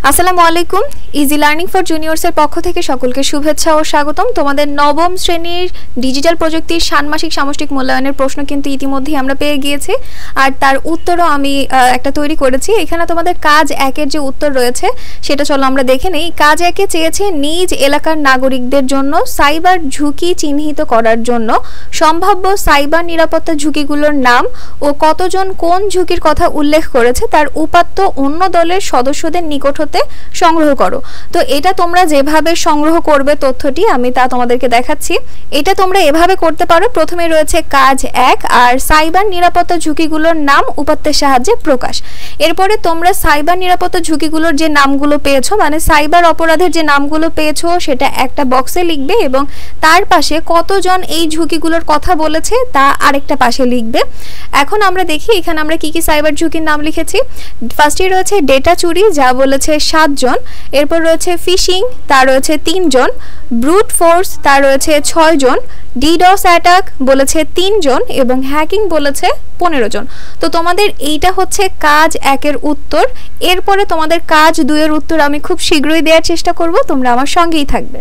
আসসালামু আলাইকুম। Easy learning for juniors এর পক্ষ থেকে সকলকে শুভেচ্ছা ও স্বাগতম। তোমাদের নবম শ্রেণীর ডিজিটাল প্রযুক্তির ষান্মাসিক সামষ্টিক মূল্যায়নের প্রশ্ন কিন্তু ইতিমধ্যেই আমরা পেয়ে গিয়েছি, আর তার উত্তরও আমি একটা তৈরি করেছি। এখানে তোমাদের কাজ 1 এর যে উত্তর রয়েছে সেটা চলো আমরা দেখে নেই। কাজ 1 এ চেয়েছে নিজ এলাকার নাগরিকদের জন্য সাইবার ঝুঁকি চিহ্নিত করার জন্য সম্ভাব্য সাইবার নিরাপত্তা ঝুঁকিগুলোর নাম ও কতজন কোন ঝুঁকির কথা উল্লেখ করেছে তার উপাত্ত অন্য দলের সদস্যদের নিকট হতে সংগ্রহ করো। তো এটা তোমরা যেভাবে সংগ্রহ করবে তথ্যটি আমি তা তোমাদেরকে দেখাচ্ছি। এটা তোমরা এভাবে করতে পারো। প্রথমে রয়েছে কাজ 1 আর সাইবার নিরাপত্তা ঝুঁকিগুলোর নাম উপাত্তের সাহায্যে প্রকাশ। এরপরে তোমরা সাইবার নিরাপত্তা ঝুঁকিগুলোর যে নামগুলো পেয়েছো, মানে সাইবার অপরাধের যে নামগুলো পেয়েছো সেটা একটা বক্সে লিখবে এবং তার পাশে কতজন এই ঝুঁকিগুলোর কথা বলেছে তা আরেকটা পাশে লিখবে। এখন আমরা দেখি এখানে আমরা কি কি সাইবার ঝুঁকির নাম লিখেছি। ফার্স্টে রয়েছে ডেটা চুরি, যা বলেছে 7 জন। এরপর রয়েছে ফিশিং, তা রয়েছে 3 জন। ব্রুট ফোর্স, তা রয়েছে 6 জন। ডিডস অ্যাটাক বলেছে 3 জন এবং হ্যাকিং বলেছে 15 জন। তো তোমাদের এইটা হচ্ছে কাজ 1 এর উত্তর। এরপরে তোমাদের কাজ 2 এর উত্তর আমি খুব শীঘ্রই দেওয়ার চেষ্টা করব, তোমরা আমার সঙ্গেই থাকবে।